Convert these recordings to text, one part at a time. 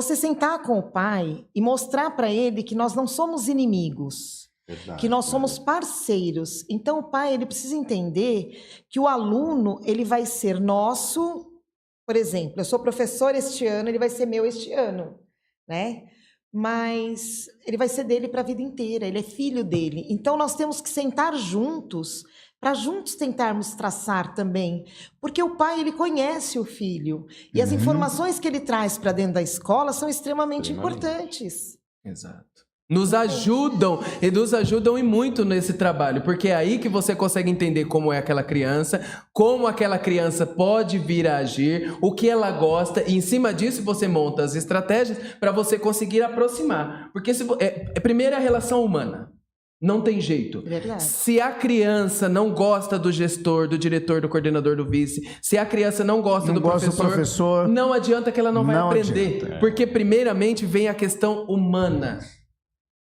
você sentar com o pai e mostrar para ele que nós não somos inimigos, que nós somos parceiros. Então, o pai ele precisa entender que o aluno ele vai ser nosso. Por exemplo, eu sou professor este ano, ele vai ser meu este ano, né? Mas ele vai ser dele para a vida inteira, ele é filho dele. Então, nós temos que sentar juntos, para juntos tentarmos traçar também. Porque o pai, ele conhece o filho. E as informações que ele traz para dentro da escola são extremamente importantes. Exato. Nos ajudam e muito nesse trabalho, porque é aí que você consegue entender como é aquela criança, como aquela criança pode vir a agir, o que ela gosta, e em cima disso você monta as estratégias para você conseguir aproximar. Porque primeiro é a relação humana. Não tem jeito. Verdade. Se a criança não gosta do gestor, do diretor, do coordenador, do vice, se a criança não gosta do professor, não adianta que ela não vai aprender. Porque primeiramente vem a questão humana.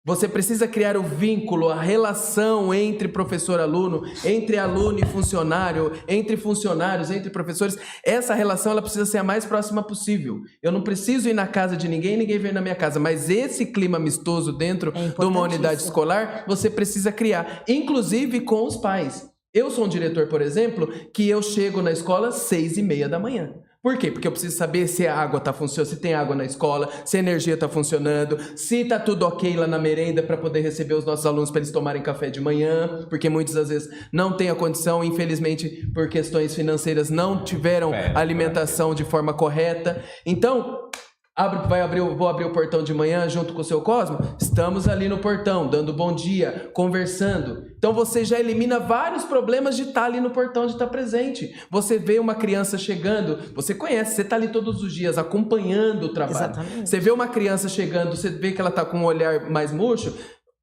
Você precisa criar o vínculo, a relação entre professor e aluno, entre aluno e funcionário, entre funcionários, entre professores. Essa relação ela precisa ser a mais próxima possível. Eu não preciso ir na casa de ninguém, ninguém vem na minha casa. Mas esse clima amistoso dentro de uma unidade escolar, você precisa criar, inclusive com os pais. Eu sou um diretor, por exemplo, que eu chego na escola às 6h30 da manhã. Por quê? Porque eu preciso saber se a água está funcionando, se tem água na escola, se a energia está funcionando, se está tudo ok lá na merenda para poder receber os nossos alunos para eles tomarem café de manhã, porque muitas das vezes não tem a condição, infelizmente por questões financeiras não tiveram alimentação de forma correta. Então, vou abrir o portão de manhã junto com o seu Cosmo? Estamos ali no portão, dando bom dia, conversando. Então você já elimina vários problemas de estar ali no portão, de estar presente. Você vê uma criança chegando, você conhece, você está ali todos os dias acompanhando o trabalho. Exatamente. Você vê uma criança chegando, você vê que ela está com um olhar mais murcho,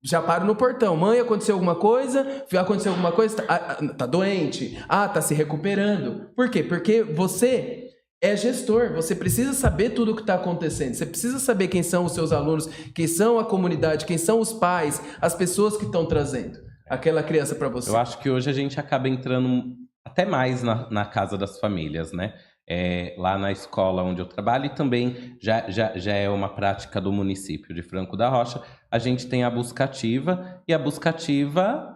já paro no portão. Mãe, aconteceu alguma coisa? Aconteceu alguma coisa? Tá doente? Tá se recuperando. Por quê? Porque você é gestor, você precisa saber tudo o que está acontecendo, você precisa saber quem são os seus alunos, quem são a comunidade, quem são os pais, as pessoas que estão trazendo aquela criança para você. Eu acho que hoje a gente acaba entrando até mais na casa das famílias, né? Lá na escola onde eu trabalho e também já é uma prática do município de Franco da Rocha, a gente tem a buscativa e a buscativa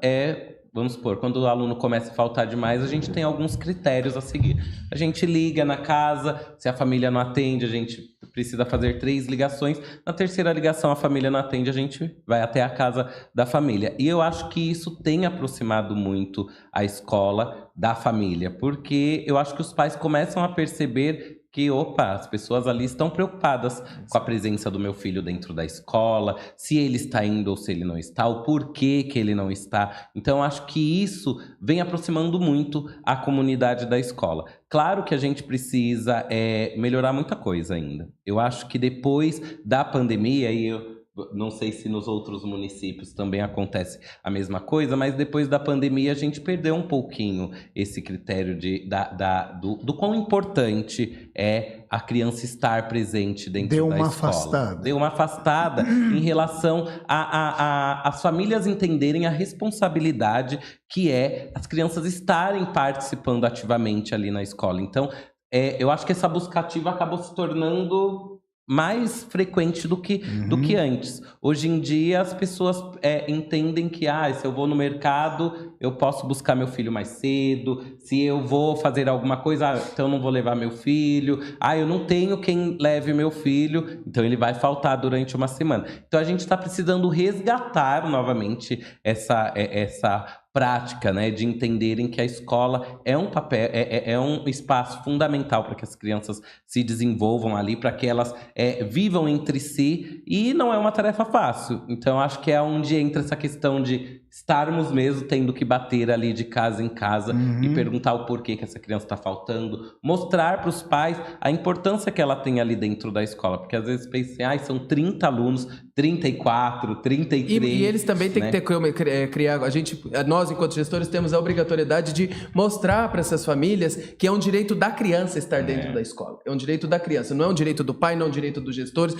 vamos supor, quando o aluno começa a faltar demais, a gente tem alguns critérios a seguir. A gente liga na casa, se a família não atende, a gente precisa fazer 3 ligações. Na terceira ligação, a família não atende, a gente vai até a casa da família. E eu acho que isso tem aproximado muito a escola da família, porque eu acho que os pais começam a perceber que, as pessoas ali estão preocupadas com a presença do meu filho dentro da escola, se ele está indo ou se ele não está, o porquê que ele não está. Então, acho que isso vem aproximando muito a comunidade da escola. Claro que a gente precisa melhorar muita coisa ainda. Eu acho que depois da pandemia, e eu não sei se nos outros municípios também acontece a mesma coisa, mas depois da pandemia a gente perdeu um pouquinho esse critério do quão importante é a criança estar presente dentro da escola. Deu uma afastada em relação às famílias entenderem a responsabilidade que é as crianças estarem participando ativamente ali na escola. Então, eu acho que essa buscativa acabou se tornando mais frequente do que antes. Hoje em dia, as pessoas entendem que se eu vou no mercado, eu posso buscar meu filho mais cedo. Se eu vou fazer alguma coisa, então eu não vou levar meu filho. Eu não tenho quem leve meu filho, então ele vai faltar durante uma semana. Então a gente está precisando resgatar novamente essa prática, né, de entenderem que a escola é um papel, é um espaço fundamental para que as crianças se desenvolvam ali, para que elas vivam entre si, e não é uma tarefa fácil. Então acho que é onde entra essa questão de estarmos mesmo tendo que bater ali de casa em casa e perguntar o porquê que essa criança está faltando, mostrar para os pais a importância que ela tem ali dentro da escola, porque às vezes pensam, são 30 alunos, 34, 33... E eles também têm que criar... Nós, enquanto gestores, temos a obrigatoriedade de mostrar para essas famílias que é um direito da criança estar dentro da escola. É um direito da criança, não é um direito do pai, não é um direito dos gestores,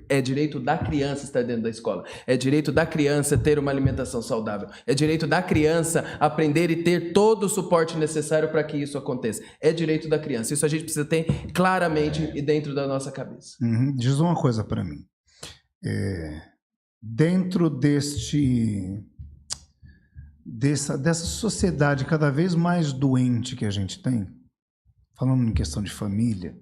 é direito da criança estar dentro da escola. É direito da criança ter uma alimentação alimentação saudável. É direito da criança aprender e ter todo o suporte necessário para que isso aconteça. É direito da criança. Isso a gente precisa ter claramente e dentro da nossa cabeça. Diz uma coisa para mim. Dentro dessa sociedade cada vez mais doente que a gente tem, falando em questão de família,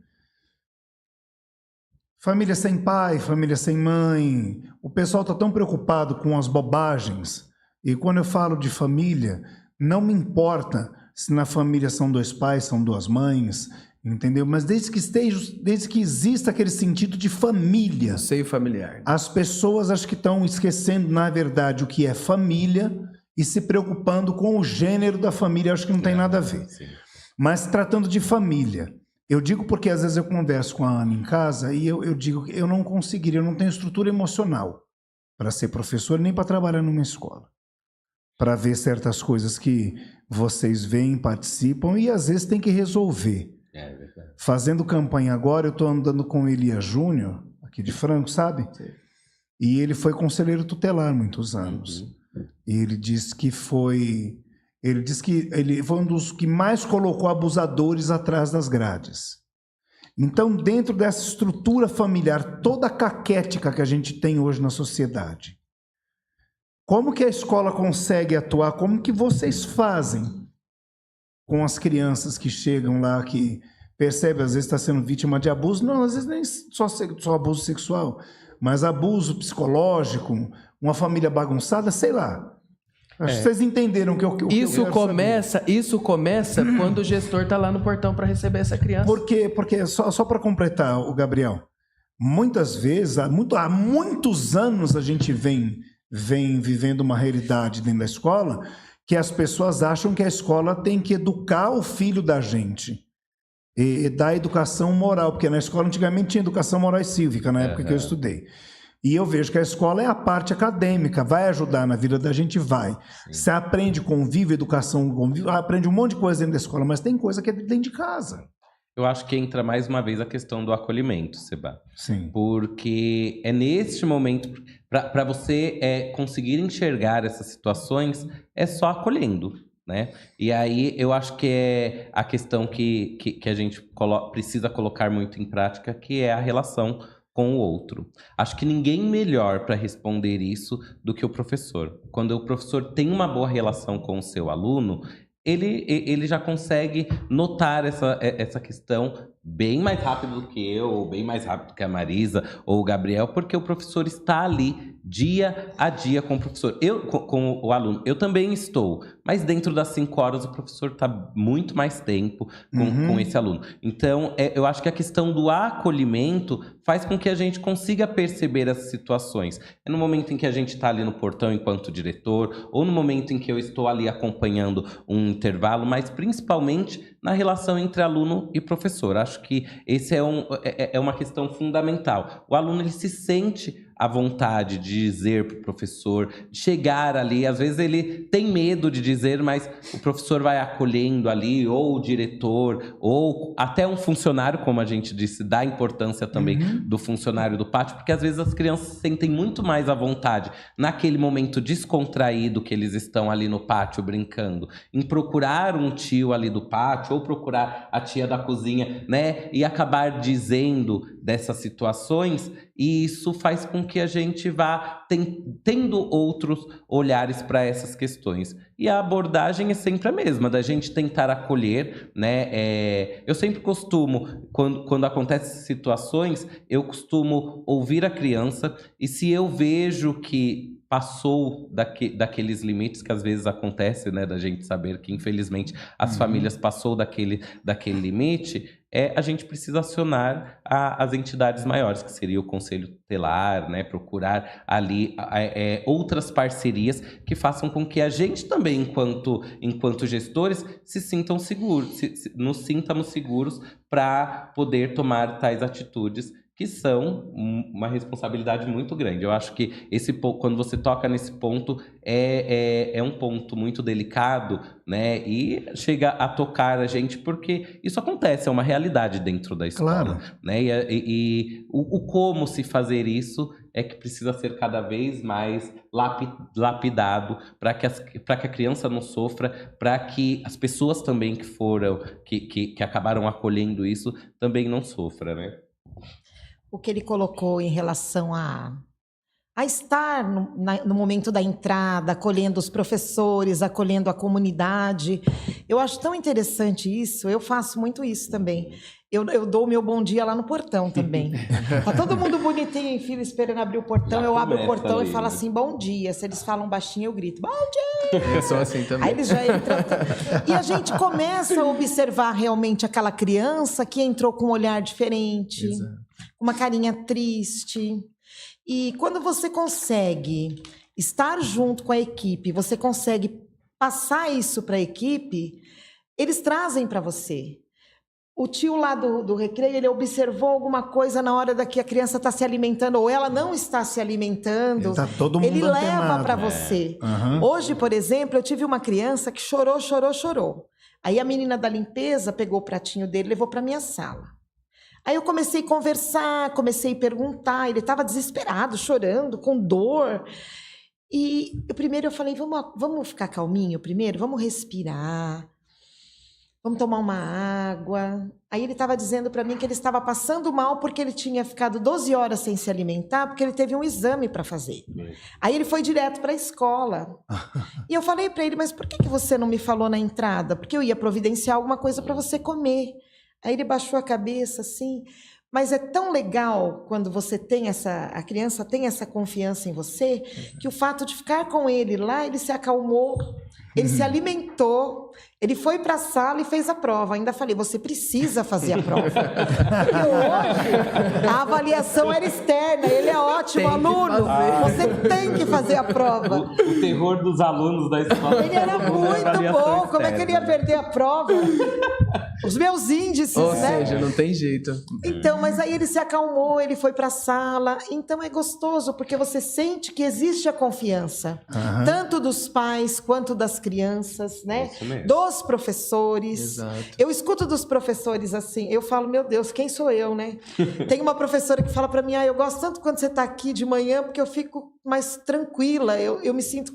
família sem pai, família sem mãe, o pessoal está tão preocupado com as bobagens. E quando eu falo de família, não me importa se na família são 2 pais, são 2 mães, entendeu? Mas desde que exista aquele sentido de família. Seio familiar. As pessoas acho que estão esquecendo, na verdade, o que é família e se preocupando com o gênero da família. Acho que não tem nada a ver. Sim. Mas tratando de família, eu digo porque às vezes eu converso com a Ana em casa e eu digo que eu não conseguiria, eu não tenho estrutura emocional para ser professor nem para trabalhar numa escola, para ver certas coisas que vocês veem, participam e às vezes tem que resolver. É verdade. Fazendo campanha agora, eu estou andando com o Elias Júnior, aqui de Franco, sabe? Sim. E ele foi conselheiro tutelar muitos anos. E ele disse que ele foi um dos que mais colocou abusadores atrás das grades. Então, dentro dessa estrutura familiar toda caquética que a gente tem hoje na sociedade, como que a escola consegue atuar? Como que vocês fazem com as crianças que chegam lá, que percebem, às vezes está sendo vítima de abuso? Não, às vezes nem só abuso sexual, mas abuso psicológico, uma família bagunçada, sei lá. Acho que vocês entenderam o que eu isso começa quando o gestor está lá no portão para receber essa criança. Porque só para completar, o Gabriel, muitas vezes, há muitos anos a gente vem vivendo uma realidade dentro da escola que as pessoas acham que a escola tem que educar o filho da gente e dar educação moral, porque na escola antigamente tinha educação moral e cívica, na época que eu estudei. E eu vejo que a escola é a parte acadêmica, vai ajudar na vida da gente, vai. Sim. Você aprende convívio, educação, aprende um monte de coisa dentro da escola, mas tem coisa que é dentro de casa. Eu acho que entra mais uma vez a questão do acolhimento, Seba. Sim. Porque é neste momento, para você conseguir enxergar essas situações, é só acolhendo, né? E aí eu acho que é a questão que a gente precisa colocar muito em prática, que é a relação com o outro. Acho que ninguém melhor para responder isso do que o professor. Quando o professor tem uma boa relação com o seu aluno, ele já consegue notar essa questão bem mais rápido do que eu, ou bem mais rápido que a Marisa ou o Gabriel, porque o professor está ali dia a dia com o professor. Com o aluno, eu também estou, mas dentro das 5 horas o professor está muito mais tempo com esse aluno. Então, eu acho que a questão do acolhimento faz com que a gente consiga perceber as situações. É no momento em que a gente está ali no portão enquanto diretor, ou no momento em que eu estou ali acompanhando um intervalo, mas principalmente na relação entre aluno e professor. Acho que esse é uma questão fundamental. O aluno ele se sente à vontade de dizer para o professor, chegar ali, às vezes ele tem medo de dizer, mas o professor vai acolhendo ali, ou o diretor, ou até um funcionário, como a gente disse, dá importância também do funcionário do pátio, porque às vezes as crianças se sentem muito mais à vontade naquele momento descontraído que eles estão ali no pátio brincando, em procurar um tio ali do pátio, ou procurar a tia da cozinha, né, e acabar dizendo dessas situações, e isso faz com que a gente vá tendo outros olhares para essas questões. E a abordagem é sempre a mesma, da gente tentar acolher, né? Eu sempre costumo, quando acontecem situações, eu costumo ouvir a criança, e se eu vejo que passou daqueles limites que às vezes acontece, né, da gente saber que infelizmente as famílias passou daquele limite, a gente precisa acionar as entidades maiores, que seria o Conselho Tutelar, né, procurar ali outras parcerias que façam com que a gente também, enquanto gestores, se sintam seguros, nos sintamos seguros para poder tomar tais atitudes que são uma responsabilidade muito grande. Eu acho que quando você toca nesse ponto, é um ponto muito delicado, né? E chega a tocar a gente, porque isso acontece, é uma realidade dentro da escola. Claro. Né? E o como se fazer isso é que precisa ser cada vez mais lapidado para que a criança não sofra, para que as pessoas também que acabaram acolhendo isso também não sofram, né? O que ele colocou em relação a estar no momento da entrada, acolhendo os professores, acolhendo a comunidade. Eu acho tão interessante isso, eu faço muito isso também. Eu dou o meu bom dia lá no portão também. Tá todo mundo bonitinho em fila esperando abrir o portão, eu abro o portão ali, e falo assim, bom dia. Se eles falam baixinho, eu grito, bom dia! Eu sou assim também. Aí eles já entram. E a gente começa a observar realmente aquela criança que entrou com um olhar diferente, uma carinha triste. E quando você consegue estar junto com a equipe, você consegue passar isso para a equipe, eles trazem para você. O tio lá do recreio, ele observou alguma coisa na hora que a criança está se alimentando, ou ela não está se alimentando, ele leva para você. Hoje, por exemplo, eu tive uma criança que chorou. Aí a menina da limpeza pegou o pratinho dele e levou para minha sala. Aí eu comecei a conversar, comecei a perguntar, ele estava desesperado, chorando, com dor. E primeiro eu falei, vamos ficar calminho primeiro, vamos respirar, vamos tomar uma água. Aí ele estava dizendo para mim que ele estava passando mal porque ele tinha ficado 12 horas sem se alimentar, porque ele teve um exame para fazer. Aí ele foi direto para a escola. E eu falei para ele, mas por que você não me falou na entrada? Porque eu ia providenciar alguma coisa para você comer. Aí ele baixou a cabeça assim, mas é tão legal quando você tem a criança tem essa confiança em você, que o fato de ficar com ele lá, ele se acalmou, ele se alimentou, ele foi para a sala e fez a prova. Ainda falei, você precisa fazer a prova. Porque hoje a avaliação era externa, ele é ótimo aluno, você tem que fazer a prova. O terror dos alunos da escola. Ele era muito bom, como é que ele ia perder a prova? Os meus índices, Ou né? seja, não tem jeito. Então, mas aí ele se acalmou, ele foi para a sala. Então é gostoso, porque você sente que existe a confiança. Tanto dos pais, quanto das crianças, né? Dos professores. Exato. Eu escuto dos professores assim, eu falo, meu Deus, quem sou eu, né? Tem uma professora que fala para mim, eu gosto tanto quando você está aqui de manhã, porque eu fico mais tranquila, eu me sinto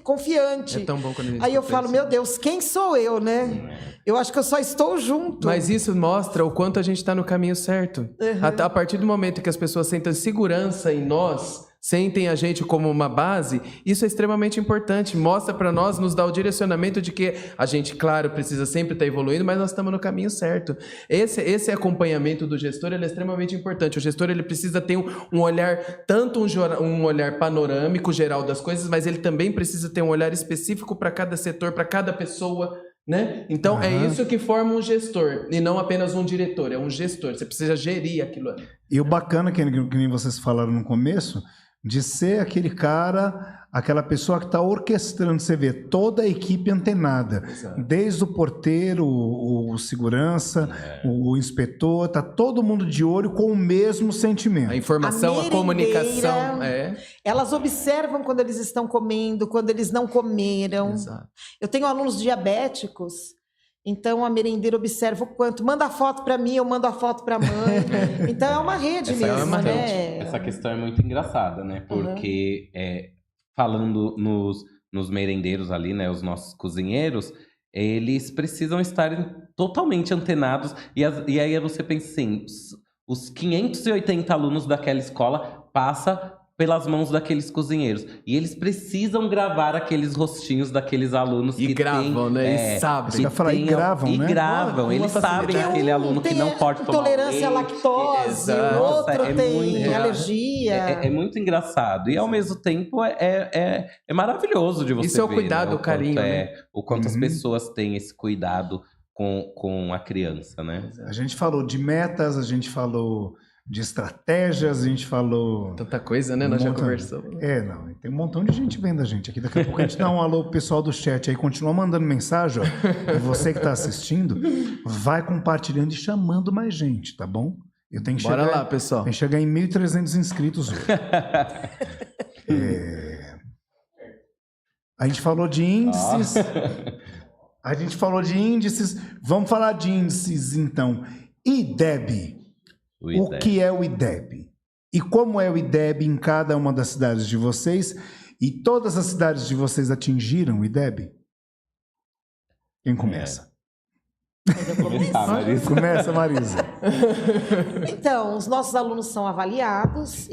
confiante. É tão bom quando a gente Aí eu falo, meu Deus, quem sou eu, né? Eu acho que eu só estou junto. Mas isso mostra o quanto a gente está no caminho certo. Até a partir do momento que as pessoas sentem segurança em nós, sentem a gente como uma base, isso é extremamente importante. Mostra para nós, nos dá o direcionamento de que a gente, claro, precisa sempre estar evoluindo, mas nós estamos no caminho certo. Esse acompanhamento do gestor, ele é extremamente importante. O gestor, ele precisa ter um olhar, tanto um olhar panorâmico, geral das coisas, mas ele também precisa ter um olhar específico para cada setor, para cada pessoa, né? Então, é isso que forma um gestor, e não apenas um diretor, é um gestor. Você precisa gerir aquilo ali. E o bacana, que nem vocês falaram no começo, de ser aquele cara, aquela pessoa que está orquestrando, você vê, toda a equipe antenada. Exato. Desde o porteiro, o segurança, o inspetor, tá todo mundo de olho com o mesmo sentimento. A informação, a comunicação. Elas observam quando eles estão comendo, quando eles não comeram. Exato. Eu tenho alunos diabéticos, então a merendeira observa o quanto. Manda a foto para mim, eu mando a foto para a mãe. Então é uma rede mesmo, né? Essa questão é muito engraçada, né? Porque falando nos merendeiros ali, né? Os nossos cozinheiros, eles precisam estar totalmente antenados. E aí você pensa assim, os 580 alunos daquela escola passam pelas mãos daqueles cozinheiros. E eles precisam gravar aqueles rostinhos daqueles alunos que gravam, né? E sabem. Você vai falar, e gravam, né? E gravam. Eles sabem aquele aluno que não pode tomar intolerância à lactose, o outro tem alergia. É muito engraçado. E, ao mesmo tempo, é maravilhoso de você ver. Isso é o cuidado, o carinho, né? O quanto as pessoas têm esse cuidado com a criança, né? A gente falou de metas, a gente falou de estratégias, a gente falou... Tanta coisa, né? Nós já conversamos. Não, tem um montão de gente vendo a gente aqui. Daqui a pouco a gente dá um alô pro pessoal do chat aí, continua mandando mensagem, ó. E você que tá assistindo, vai compartilhando e chamando mais gente, tá bom? Eu tenho que Bora lá, pessoal. Tem que chegar em 1.300 inscritos hoje. A gente falou de índices. A gente falou de índices. Vamos falar de índices, então. IDEB. O que é o IDEB? E como é o IDEB em cada uma das cidades de vocês? E todas as cidades de vocês atingiram o IDEB? Quem começa? Marisa. Começa, Marisa. Então, os nossos alunos são avaliados